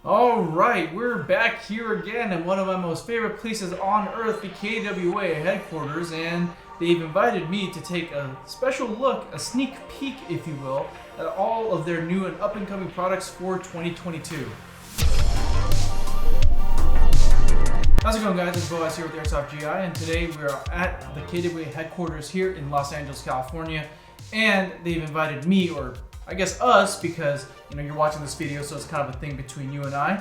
All right, we're back here again in one of my most favorite places on earth, the KWA headquarters, and they've invited me to take a special look, a sneak peek, if you will, at all of their new and up-and-coming products for 2022. How's it going, guys? It's Boaz here with Airsoft GI, and today we are at the KWA headquarters here in Los Angeles, California, and they've invited me, or I guess us, because you're watching this video, so it's kind of a thing between you and I.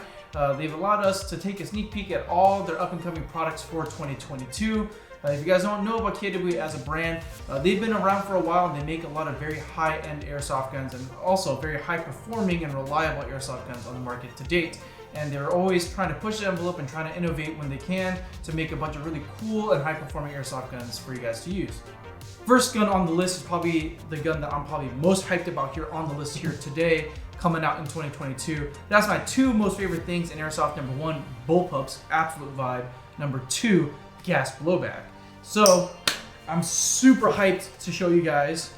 They've allowed us to take a sneak peek at all their up-and-coming products for 2022. If you guys don't know about KWA as a brand, they've been around for a while, and they make a lot of very high-end airsoft guns and also very high-performing and reliable airsoft guns on the market to date. And they're always trying to push the envelope and trying to innovate when they can to make a bunch of really cool and high-performing airsoft guns for you guys to use. First gun on the list is probably the gun that I'm probably most hyped about here on the list here today, coming out in 2022. That's my two most favorite things in airsoft. Number one, bullpups, absolute vibe. Number two, gas blowback. So I'm super hyped to show you guys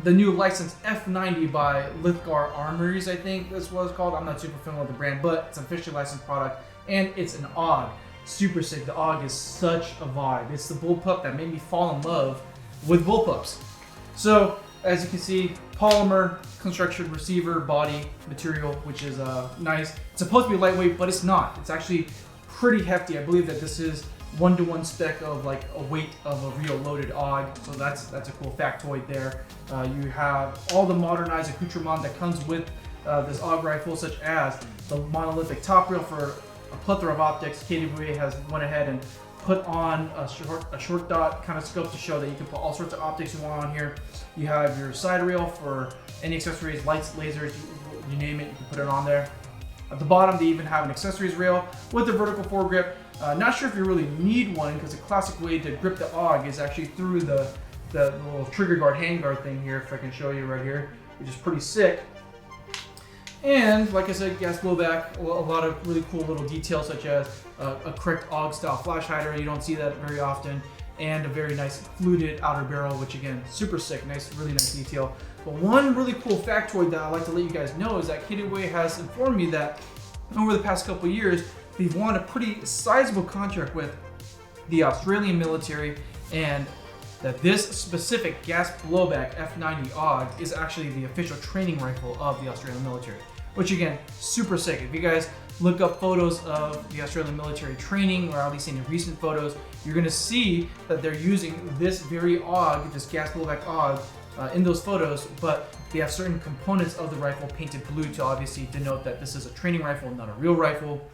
the new licensed F90 by LITHGOW Armories, I think that's what it's called. I'm not super familiar with the brand, but it's an officially licensed product, and it's an AUG. Super sick. The AUG is such a vibe. It's the bullpup that made me fall in love with bullpups. So as you can see, polymer construction receiver body material, which is nice. It's supposed to be lightweight, but it's not. It's actually pretty hefty. I believe that this is 1-to-1 spec of like a weight of a real loaded AUG. So that's a cool factoid there. You have all the modernized accoutrement that comes with this AUG rifle, such as the monolithic top rail for a plethora of optics. KWA has went ahead and put on a short dot kind of scope to show that you can put all sorts of optics you want on here. You have your side rail for any accessories, lights, lasers, you name it, you can put it on there. At the bottom, they even have an accessories rail with a vertical foregrip. Not sure if you really need one, because a classic way to grip the AUG is actually through the little trigger guard, hand guard thing here, if I can show you right here, which is pretty sick. And like I said, gas blowback, a lot of really cool little details, such as a correct AUG style flash hider. You don't see that very often. And a very nice fluted outer barrel, which again, super sick, nice, really nice detail. But one really cool factoid that I'd like to let you guys know is that KWA has informed me that over the past couple of years, they've won a pretty sizable contract with the Australian military, and that this specific gas blowback F90 AUG is actually the official training rifle of the Australian military, which again, super sick. If you guys look up photos of the Australian military training, or at least any recent photos, you're gonna see that they're using this very AUG, this gas blowback AUG, in those photos, but they have certain components of the rifle painted blue to obviously denote that this is a training rifle, not a real rifle.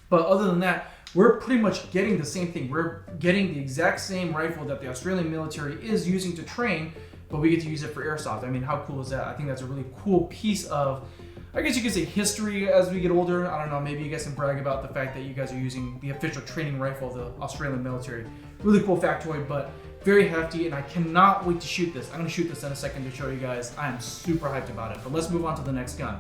But other than that, we're pretty much getting the same thing. We're getting the exact same rifle that the Australian military is using to train, but we get to use it for airsoft. I mean, how cool is that? I think that's a really cool piece of, I guess you could say, history as we get older. I don't know, maybe you guys can brag about the fact that you guys are using the official training rifle of the Australian military. Really cool factoid, but very hefty, and I cannot wait to shoot this. I'm gonna shoot this in a second to show you guys. I am super hyped about it, but let's move on to the next gun.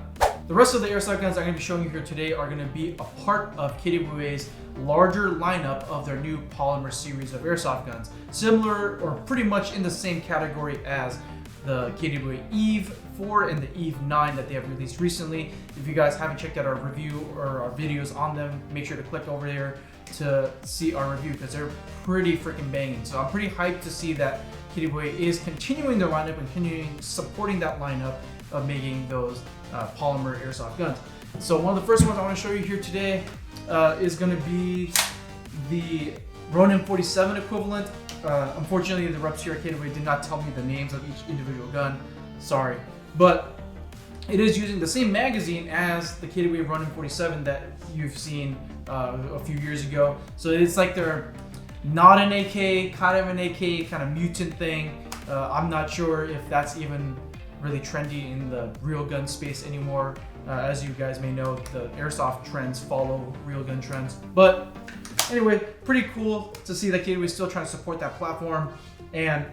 The rest of the airsoft guns I'm gonna be showing you here today are gonna be a part of KWA's larger lineup of their new Polymer series of airsoft guns. Similar, or pretty much in the same category as the KWA Eve 4 and the Eve 9 that they have released recently. If you guys haven't checked out our review or our videos on them, make sure to click over there to see our review, because they're pretty freaking banging. So I'm pretty hyped to see that KWA is continuing their lineup and continuing supporting that lineup of making those polymer airsoft guns. So one of the first ones I want to show you here today is going to be the Ronin 47 equivalent. Unfortunately, the reps here at KWA did not tell me the names of each individual gun. Sorry. But it is using the same magazine as the KWA Ronin 47 that you've seen a few years ago. So it's like they're not an AK, kind of an AK, kind of mutant thing. I'm not sure if that's even really trendy in the real gun space anymore. As you guys may know, the airsoft trends follow real gun trends. But anyway, pretty cool to see that KWA is still trying to support that platform. And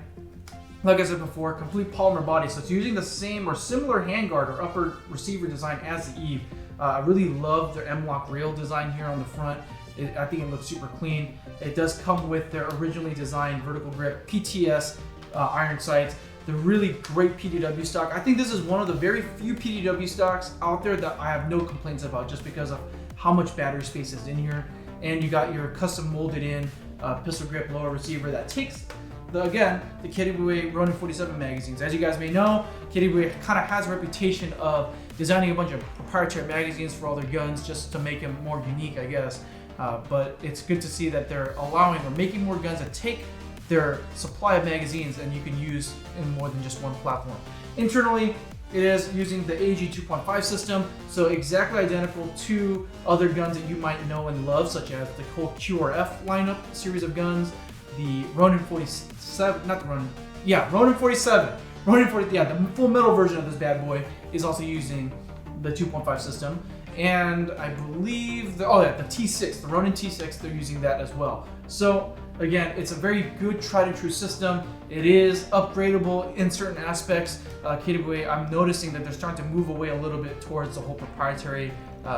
like I said before, complete polymer body. So it's using the same or similar handguard or upper receiver design as the Eve. I really love their M-LOK rail design here on the front. I think it looks super clean. It does come with their originally designed vertical grip PTS iron sights. the really great PDW stock. I think this is one of the very few PDW stocks out there that I have no complaints about, just because of how much battery space is in here. And you got your custom molded in pistol grip lower receiver that takes the KWA Ronin 47 magazines. As you guys may know, KWA kind of has a reputation of designing a bunch of proprietary magazines for all their guns just to make them more unique, I guess. But it's good to see that they're allowing or making more guns that take their supply of magazines and you can use in more than just one platform. Internally, it is using the AG 2.5 system, so exactly identical to other guns that you might know and love, such as the whole QRF lineup series of guns, the Ronin 47, not the Ronin, yeah, Ronin 47. Ronin 40, yeah, the full metal version of this bad boy is also using the 2.5 system. And I believe, the T6, the Ronin T6, they're using that as well. So again, it's a very good tried and true system. It is upgradable in certain aspects. KWA, I'm noticing that they're starting to move away a little bit towards the whole proprietary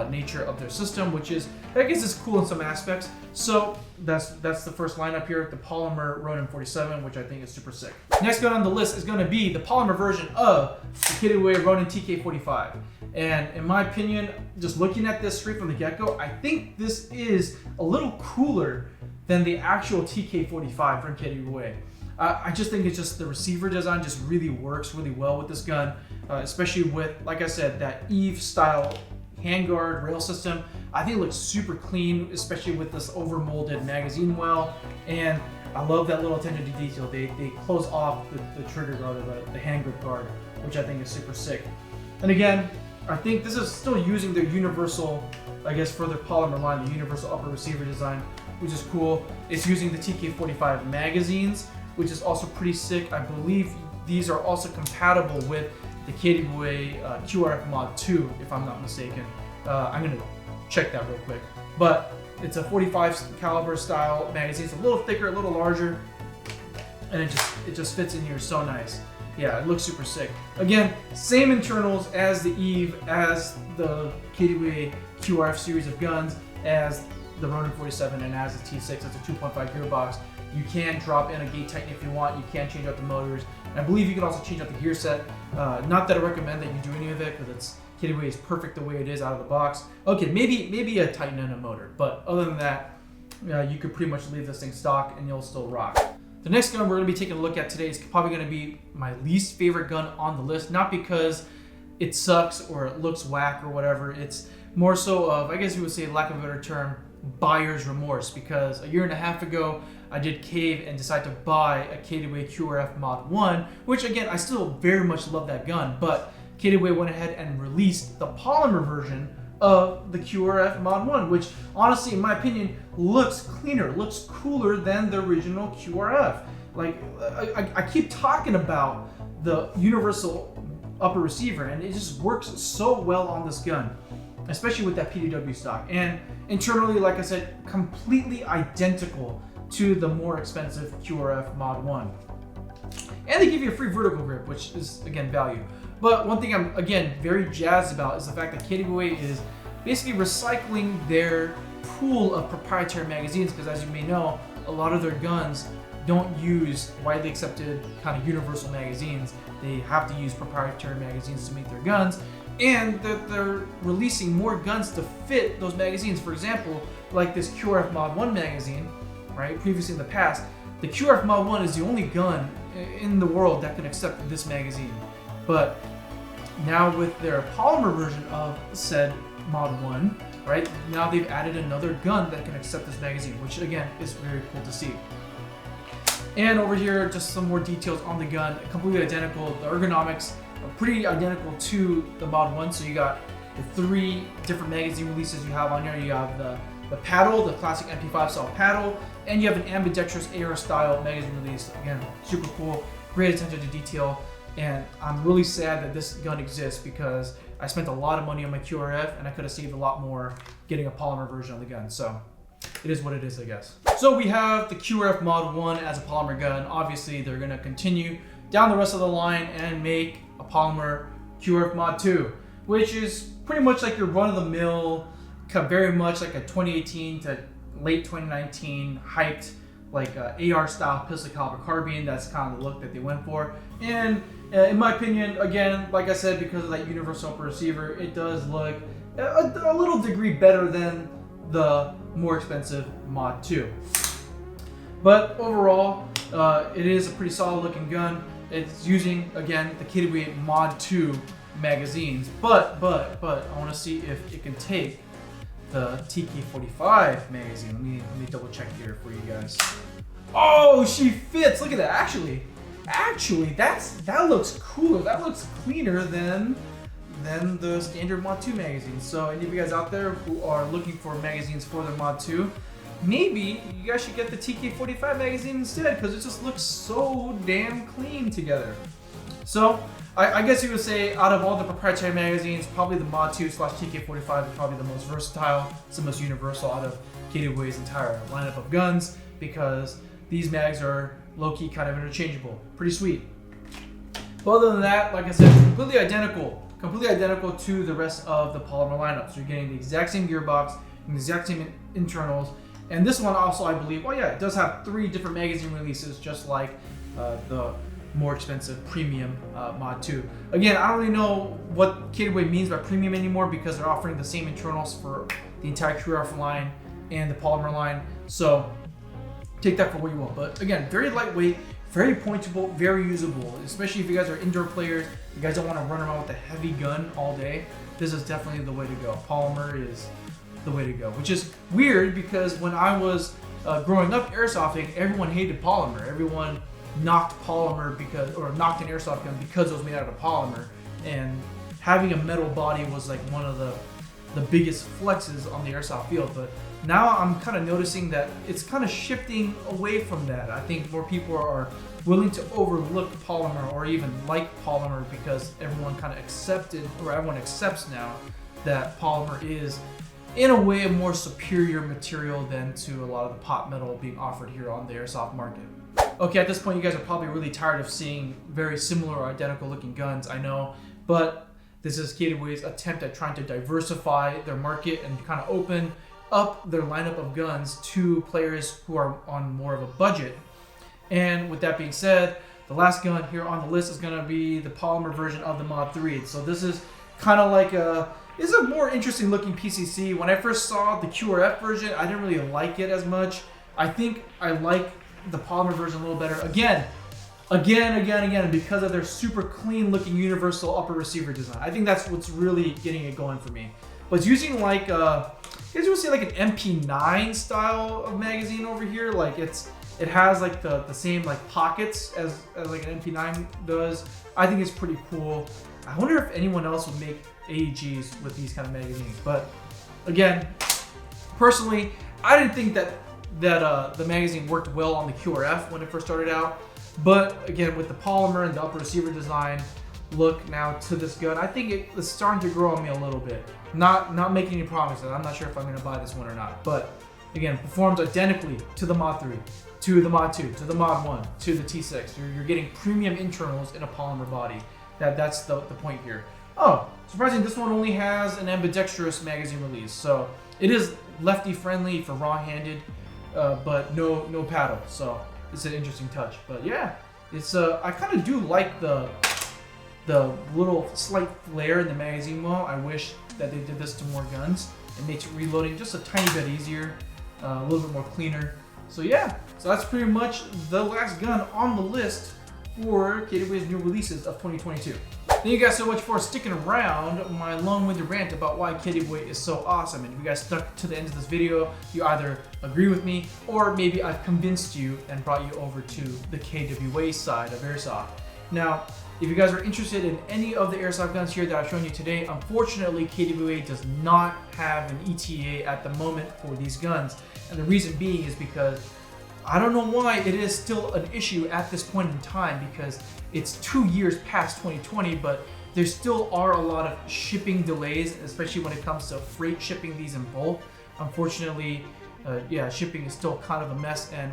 nature of their system, which is, I guess, is cool in some aspects. So that's the first lineup here, the Polymer Ronin 47, which I think is super sick. Next gun on the list is going to be the Polymer version of the KWA Ronin TK45. And in my opinion, just looking at this straight from the get-go, I think this is a little cooler than the actual TK45 from KWA. I just think it's just the receiver design just really works really well with this gun, especially with, like I said, that Eve style handguard rail system. I think it looks super clean, especially with this over-molded magazine well. And I love that little attention to detail. They close off the trigger guard or the hand grip guard, which I think is super sick. And again, I think this is still using their universal, I guess, for their Polymer line, the universal upper receiver design, which is cool. It's using the TK45 magazines, which is also pretty sick. I believe these are also compatible with the KWA QRF Mod 2, if I'm not mistaken. I'm gonna check that real quick. But it's a 45 caliber style magazine. It's a little thicker, a little larger, and it just fits in here so nice. Yeah, it looks super sick. Again, same internals as the Eve, as the KWA QRF series of guns, as the Ronin 47, and as the T6. It's a 2.5 gearbox. You can drop in a gate tighten if you want. You can change out the motors. And I believe you can also change out the gear set. Not that I recommend that you do any of it, because KWA is perfect the way it is out of the box. Okay, maybe a tighten and a motor, but other than that, you could pretty much leave this thing stock and you'll still rock. The next gun we're going to be taking a look at today is probably going to be my least favorite gun on the list. Not because it sucks or it looks whack or whatever. It's more so of, I guess you would say, lack of a better term, buyer's remorse. Because a year and a half ago, I did cave and decide to buy a KWA QRF Mod 1, which again, I still very much love that gun. But KWA went ahead and released the Polymer version of the QRF Mod 1, which honestly, in my opinion, looks cleaner, looks cooler than the original QRF. Like, I keep talking about the universal upper receiver, and it just works so well on this gun, especially with that PDW stock. And internally, like I said, completely identical to the more expensive QRF Mod 1. And they give you a free vertical grip, which is, again, value. But one thing I'm, again, very jazzed about is the fact that KWA is basically recycling their pool of proprietary magazines, because as you may know, a lot of their guns don't use widely accepted kind of universal magazines. They have to use proprietary magazines to make their guns, and they're releasing more guns to fit those magazines. For example, like this QRF Mod 1 magazine, right? Previously in the past, the QRF Mod 1 is the only gun in the world that can accept this magazine. But now with their Polymer version of said Mod 1, right, now they've added another gun that can accept this magazine, which again is very cool to see. And over here, just some more details on the gun, completely identical. The ergonomics are pretty identical to the Mod 1. So you got the 3 different magazine releases you have on here. You have the paddle, the classic MP5 style paddle, and you have an ambidextrous AR style magazine release. Again, super cool, great attention to detail. And I'm really sad that this gun exists, because I spent a lot of money on my QRF and I could have saved a lot more getting a Polymer version of the gun. So it is what it is, I guess. So we have the QRF Mod 1 as a Polymer gun. Obviously, they're going to continue down the rest of the line and make a Polymer QRF Mod 2, which is pretty much like your run-of-the-mill, very much like a 2018 to late 2019 hyped like AR style pistol caliber carbine. That's kind of the look that they went for. And in my opinion, again, like I said, because of that universal upper receiver, it does look a little degree better than the more expensive Mod 2. But overall, it is a pretty solid looking gun. It's using, again, the KWA Mod 2 magazines, but I want to see if it can take the TK45 magazine. Let me double check here for you guys. Oh, she fits. Look at that. Actually, that looks cooler. That looks cleaner than the standard Mod 2 magazine. So any of you guys out there who are looking for magazines for their Mod 2, maybe you guys should get the TK45 magazine instead, because it just looks so damn clean together. So I guess you would say out of all the proprietary magazines, probably the Mod 2 / TK45 is probably the most versatile. It's the most universal out of KWA's entire lineup of guns, because these mags are low-key kind of interchangeable. Pretty sweet. But other than that, like I said, completely identical to the rest of the Polymer lineup. So you're getting the exact same gearbox and the exact same internals. And this one also, I believe, well, yeah, it does have 3 different magazine releases, just like the more expensive premium Mod 2. Again, I don't really know what KWA means by premium anymore, because they're offering the same internals for the entire QRF line and the Polymer line. So take that for what you want. But again, very lightweight, very pointable, very usable, especially if you guys are indoor players. You guys don't want to run around with a heavy gun all day. This is definitely the way to go. Polymer is the way to go, which is weird because when I was growing up airsofting, everyone hated Polymer. Everyone knocked Polymer knocked an airsoft gun because it was made out of polymer, and having a metal body was like one of the biggest flexes on the airsoft field. But now I'm kind of noticing that it's kind of shifting away from that. I think more people are willing to overlook polymer or even like polymer, because everyone accepts now that polymer is in a way a more superior material than to a lot of the pot metal being offered here on the airsoft market. Okay, at this point you guys are probably really tired of seeing very similar or identical looking guns, I know, but this is KWA's attempt at trying to diversify their market and kind of open up their lineup of guns to players who are on more of a budget. And with that being said, the last gun here on the list is going to be the Polymer version of the Mod 3. So this is kind of like a more interesting looking PCC. When I first saw the QRF version, I didn't really like it as much. I think I like the Polymer version a little better. Again, because of their super clean looking universal upper receiver design. I think that's what's really getting it going for me. But it's using like, you guys will see like an MP9 style of magazine over here. Like it has like the same like pockets as like an MP9 does. I think it's pretty cool. I wonder if anyone else would make AEGs with these kind of magazines. But again, personally, I didn't think that the magazine worked well on the QRF when it first started out. But again, with the Polymer and the upper receiver design look now to this gun, I think it's starting to grow on me a little bit. Not making any promises. I'm not sure if I'm going to buy this one or not. But again, performs identically to the Mod 3, to the Mod 2, to the Mod 1, to the T6. You're getting premium internals in a Polymer body. That's the point here. Oh, surprising, this one only has an ambidextrous magazine release. So it is lefty friendly for raw-handed, but no paddle. So it's an interesting touch. But yeah, it's I kind of do like the little slight flare in the magazine wall. I wish that they did this to more guns. It makes reloading just a tiny bit easier, a little bit more cleaner. So yeah, so that's pretty much the last gun on the list for KWA's new releases of 2022. Thank you guys so much for sticking around my long-winded rant about why KWA is so awesome. And if you guys stuck to the end of this video, you either agree with me or maybe I've convinced you and brought you over to the KWA side of Airsoft. Now, if you guys are interested in any of the Airsoft guns here that I've shown you today, unfortunately KWA does not have an ETA at the moment for these guns. And the reason being is because I don't know why it is still an issue at this point in time, because it's 2 years past 2020, but there still are a lot of shipping delays, especially when it comes to freight shipping these in bulk. Unfortunately, yeah, shipping is still kind of a mess, and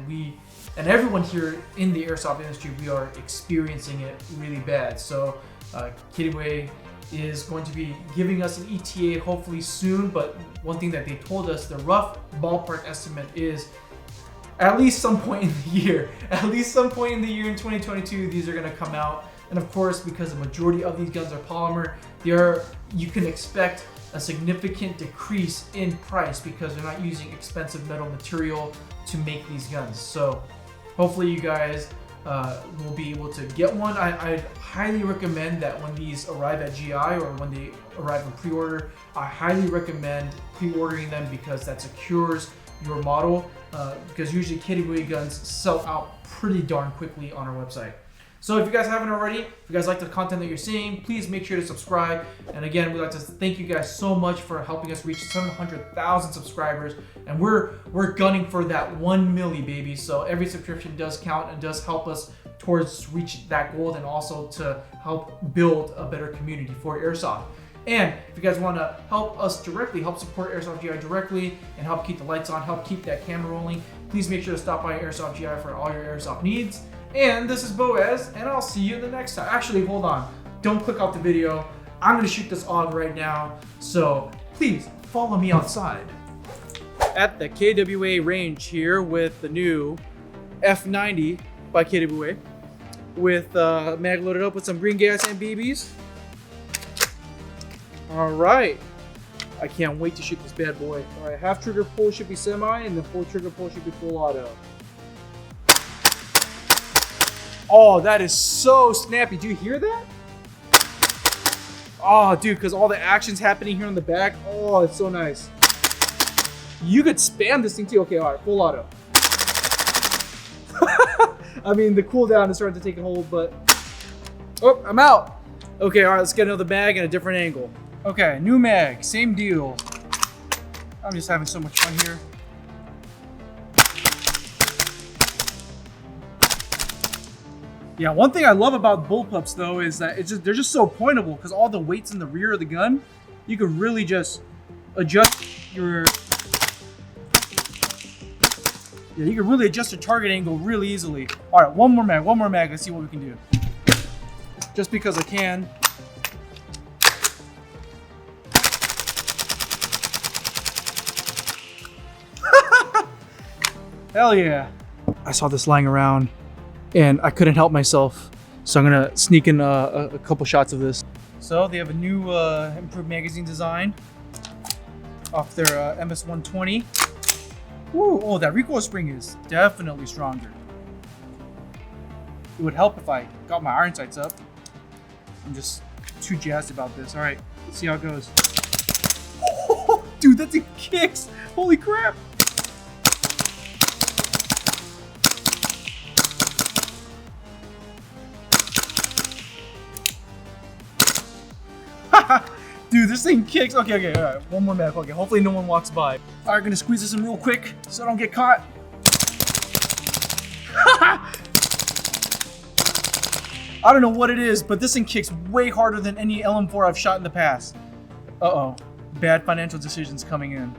everyone here in the airsoft industry, we are experiencing it really bad. So KWA is going to be giving us an ETA hopefully soon, but one thing that they told us, the rough ballpark estimate is at least some point in the year. At least some point in the year in 2022, these are gonna come out. And of course, because the majority of these guns are polymer, you can expect a significant decrease in price because they're not using expensive metal material to make these guns. So hopefully you guys will be able to get one. I highly recommend that when these arrive at GI or when they arrive in pre-order, I highly recommend pre-ordering them because that secures your model because usually KWA guns sell out pretty darn quickly on our website. So if you guys haven't already, if you guys like the content that you're seeing, please make sure to subscribe. And again, we'd like to thank you guys so much for helping us reach 700,000 subscribers. And we're gunning for that 1 milli, baby. So every subscription does count and does help us towards reach that goal and also to help build a better community for Airsoft. And if you guys want to help us directly, help support Airsoft GI directly and help keep the lights on, help keep that camera rolling, please make sure to stop by Airsoft GI for all your Airsoft needs. And this is Boaz, and I'll see you the next time. Actually, hold on. Don't click off the video. I'm going to shoot this AUG right now, so please follow me outside. At the KWA range here with the new F90 by KWA with mag loaded up with some green gas and BBs. All right. I can't wait to shoot this bad boy. All right, half trigger pull should be semi, and the full trigger pull should be full auto. Oh, that is so snappy. Do you hear that? Oh, dude, because all the action's happening here on the back. Oh, it's so nice. You could spam this thing too. Okay, all right, full auto. I mean, the cooldown is starting to take a hold, but... Oh, I'm out. Okay, all right, let's get another mag and a different angle. Okay, new mag, same deal. I'm just having so much fun here. Yeah, one thing I love about bullpups though is that they're just so pointable because all the weight's in the rear of the gun. You can really just adjust your you can really adjust your target angle really easily. All right, one more mag. Let's see what we can do. Just because I can. Hell yeah! I saw this lying around and I couldn't help myself, so I'm gonna sneak in a couple shots of this. So they have a new improved magazine design off their MS-120. Ooh, oh, that recoil spring is definitely stronger. It would help if I got my iron sights up. I'm just too jazzed about this. All right, let's see how it goes. Oh, dude, that thing kicks! Holy crap! Dude, this thing kicks. Okay, all right. One more mag. Okay, hopefully no one walks by. All right, gonna squeeze this in real quick so I don't get caught. I don't know what it is, but this thing kicks way harder than any LM4 I've shot in the past. Uh-oh. Bad financial decisions coming in.